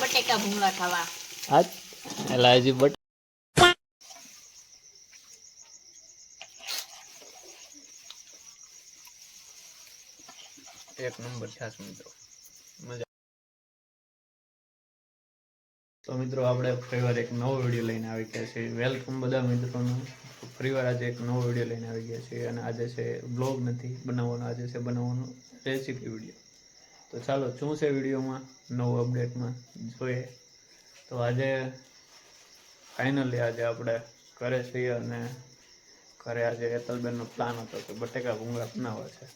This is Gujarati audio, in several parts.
બટેકા ભૂંગળા ખાવા આજ એલા હજી એક નંબર છાસ મિત્રો મજા. તો મિત્રો આપણે ફરીવાર એક નવો વિડીયો લઈને આવી ગયા છીએ. વેલકમ બધા મિત્રોનું. ફરીવાર આજે એક નવો વિડીયો લઈને આવી ગયા છીએ અને આજે છે બ્લોગ નથી બનાવવાનો, આજે છે બનાવવાનો રેસીપી વિડીયો. તો ચાલો શું છે વિડીયોમાં નવું અપડેટમાં જોઈએ. તો આજે ફાઇનલી આજે આપણે ઘરે છીએ અને ઘરે આજે હેતલબેનનો પ્લાન હતો કે બટેકા ભૂંગળા બનાવવા છે.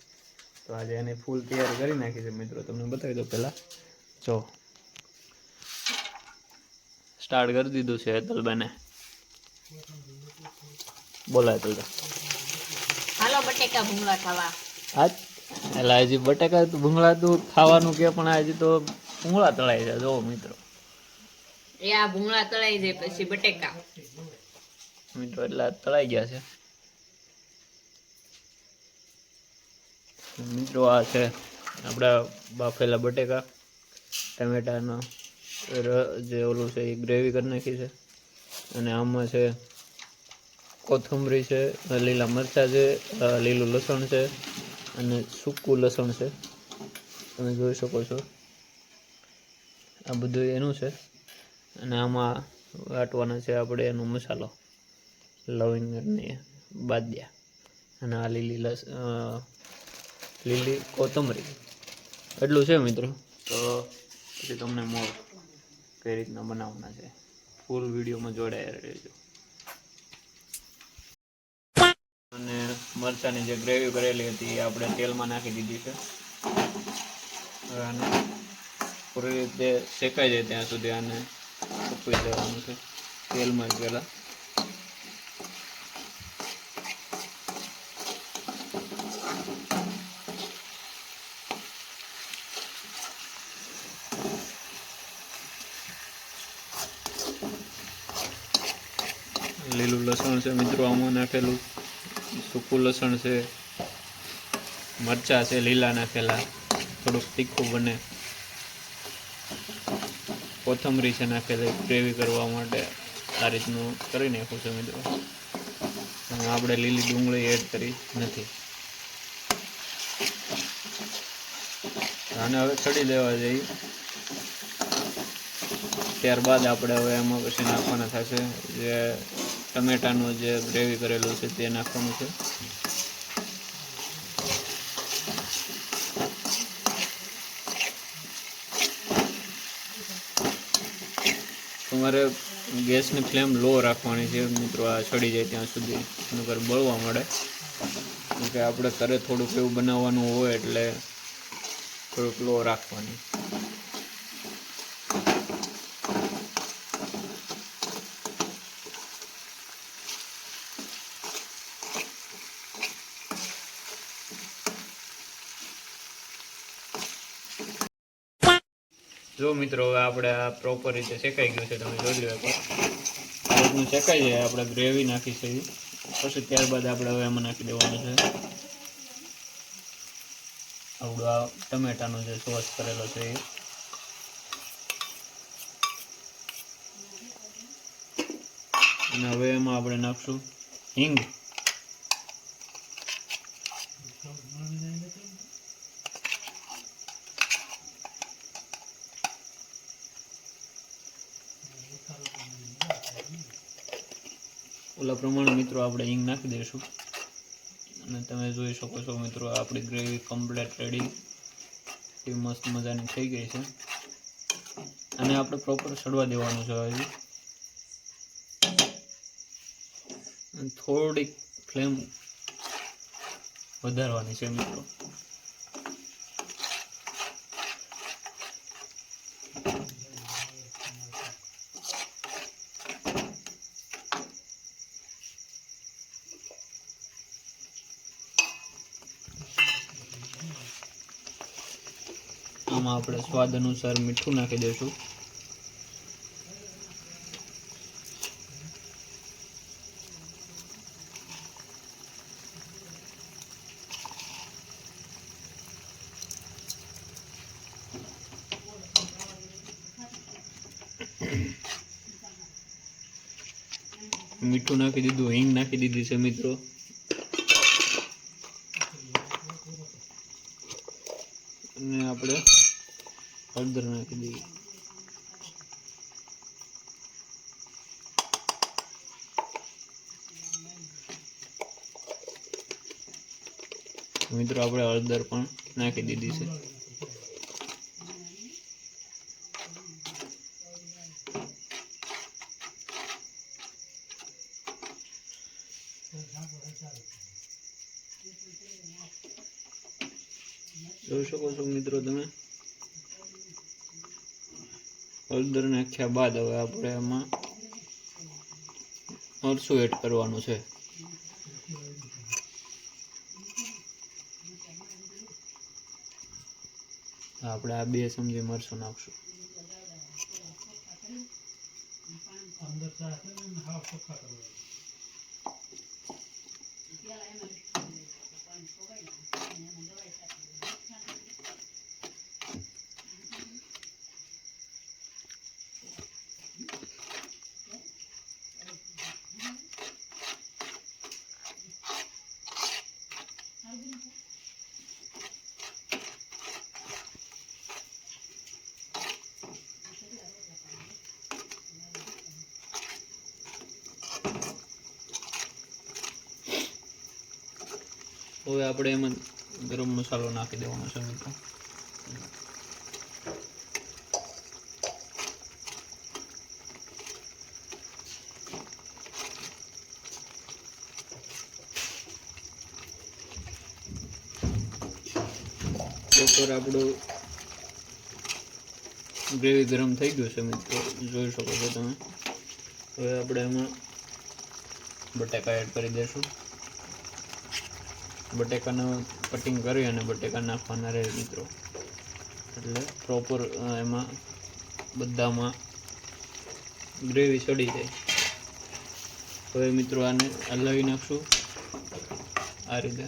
તો આજે એની ફૂલ તૈયારી કરી નાખી છે મિત્રો. તમને બતાવી દો પહેલાં. જો સ્ટાર્ટ કરી દીધું છે હેતલબેને. બોલાય તો હાલો બટેકા ભૂંગળા ખાવા આજ એટલે હજી બટેકા ભૂંગળા તો ખાવાનું કે પણ હજી તો ભૂંગળા તળાઈ છે. જો મિત્રો એ આ ભૂંગળા તળાઈ જાય પછી બટેકા મિત્રો એટલા તળાઈ ગયા છે મિત્રો. આ છે આપણા બાફેલા બટેકા, ટમેટાનો જે ઓલું છે એ ગ્રેવી કરી નાખી છે અને આમાં છે કોથમરી છે, લીલા મરચાં છે, લીલું લસણ છે અને સૂકું લસણ છે. તમે જોઈ શકો છો આ બધું એનું છે. અને આમાં વાટવાના છે આપણે એનો મસાલો, લવિંગ અને બાદિયા અને આ લીલી કોથમરી. એટલું છે મિત્રો. તો પછી તમને મોર કઈ રીતના બનાવવાના છે ફૂલ વિડીયોમાં જોડાયા રહેજો. અને મરચાંની જે ગ્રેવી કરેલી હતી એ આપણે તેલમાં નાખી દીધી છે. હવે આને પૂરી રીતે શેકાઈ જાય ત્યાં સુધી આને સૂકવી દેવાનું છે તેલમાં જ પહેલાં. લીલું લસણ છે મિત્રો આમાં નાખેલું, સૂકું લસણ છે, મરચાં છે લીલા નાખેલા, થોડુંક તીખું બને, કોથમરી છે નાખેલી ગ્રેવી કરવા માટે. આ રીતનું કરી નાખ્યું છે મિત્રો. અને આપણે લીલી ડુંગળી એડ કરી નથી. આને હવે ચડી દેવા જઈએ. ત્યારબાદ આપણે હવે એમાં પછી નાખવાના થશે જે ટમેટાનું જે ગ્રેવી કરેલું છે તે નાખવાનું છે. તમારે ગેસની ફ્લેમ લો રાખવાની છે મિત્રો. આ ચડી જાય ત્યાં સુધી, નકર બળવા મળે. કેમકે આપણે ઘરે થોડુંક એવું બનાવવાનું હોય એટલે થોડુંક લો રાખવાની. જો મિત્રો હવે આપણે આ પ્રોપર રીતે શેકાઈ ગયું છે. તમે જોઈ લો એકવાર આ રીતનું શેકાઈ જાય. આપણે ગ્રેવી નાખી છે પછી ત્યારબાદ આપણે હવે એમાં નાખી દેવાનું છે આપણું આ ટમેટાનો જે સોસ કરેલો છે એ. અને હવે એમાં આપણે નાખશું હિંગ. ઓલા પ્રમાણે મિત્રો આપણે હિંગ નાખી દઈશું. અને તમે જોઈ શકો છો મિત્રો આપણી ગ્રેવી કમ્પ્લીટ રેડી એ મસ્ત મજાની થઈ ગઈ છે. અને આપણે પ્રોપર સડવા દેવાનું છે હજી. થોડીક ફ્લેમ વધારવાની છે મિત્રો. આમાં આપણે સ્વાદ અનુસાર મીઠું નાખી દઈશું. મીઠું નાખી દીધું, હિંગ નાખી દીધી છે મિત્રો. અને આપણે હળદર નાખી દઈએ. મિત્રો આપણે હળદર પણ નાખી દીધી છે. જોઈ શકો છો મિત્રો તમે, હળદર નાખ્યા બાદ હવે આપણે એમાં મરચું એડ કરવાનું છે. આપણે આ 2 ચમચી મરચું નાખશું. હવે આપણે એમાં ગરમ મસાલો નાખી દેવાનો છે મિત્રો. ઉપર આપણું ગ્રેવી ગરમ થઈ ગયું છે મિત્રો, જોઈ શકો છો તમે. હવે આપણે એમાં બટાકા એડ કરી દઈશું. બટેકાનું કટિંગ કરી અને બટેકા નાખવાના રહે મિત્રો, એટલે પ્રોપર એમાં બધામાં ગ્રેવી ચડી જાય. હવે મિત્રો આને હલાવી નાખશું આ રીતે.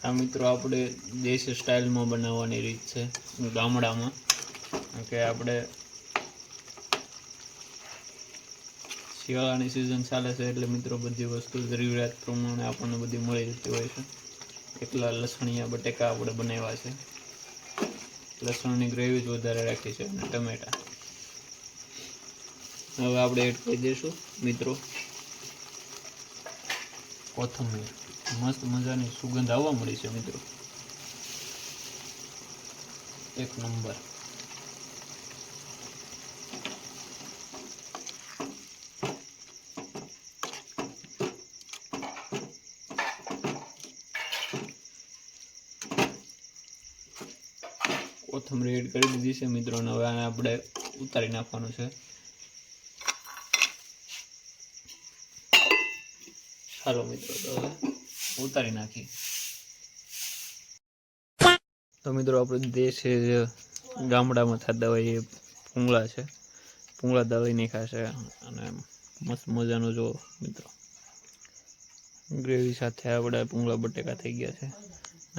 આ મિત્રો આપણે દેશી સ્ટાઇલમાં બનાવવાની રીત છે ગામડામાં, કે આપણે શિયાળાની સિઝન ચાલે છે એટલે મિત્રો બધી વસ્તુ જરૂરિયાત પ્રમાણે આપણને બધી મળી જતી હોય છે. એટલા લસણિયા બટેકા આપણે બનાવ્યા છે. લસણની ગ્રેવી જ વધારે રાખી છે અને ટમેટા. હવે આપણે એડ કરી દઈશું મિત્રો કોથમીર. મસ્ત મજાની સુગંધ આવવા મળી છે મિત્રો, એક નંબર. કોથમરી એડ કરી દીધી છે મિત્રો. હવે આને આપણે ઉતારી નાખવાનું છે. ચાલો મિત્રો તો હવે ઉતારી નાખી. તો મિત્રો આપણે દેશ ગામડામાં થતા હોય એ પૂંગળા છે. પૂંગળા દળી નાખ્યા છે અને મસ્ત મજાનો જો મિત્રો ગ્રેવી સાથે આપણે પૂંગળા બટેકા થઈ ગયા છે.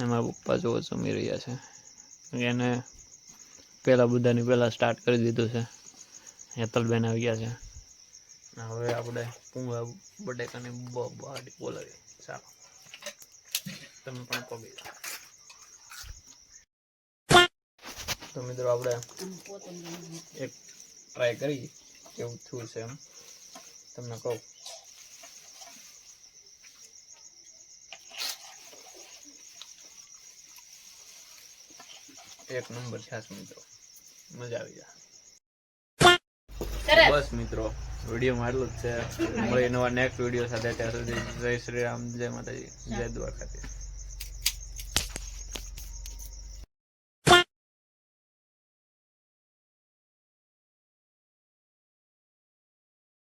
એમાં પપ્પા જો જમી રહ્યા છે. એને બધાની પહેલાં સ્ટાર્ટ કરી દીધું છે. હેતલબેન આવી ગયા છે. હવે આપણે પૂંગળા બટેકાની બહાર બોલાવીએ. ચાલો તમે પણ પગી જાઓ. તો મિત્રો આપણે એક ટ્રાય કરી કેવું થયું છે એમ તમને કહું. એક નંબર છે મિત્રો, મજા આવી જાય. બસ મિત્રો વિડીયોમાં એટલું જ છે. મળીએ નવા નેક્સ્ટ વિડીયો સાથે. ત્યાં સુધી જય શ્રી રામ, જય માતાજી, જય દ્વારકાધીશ.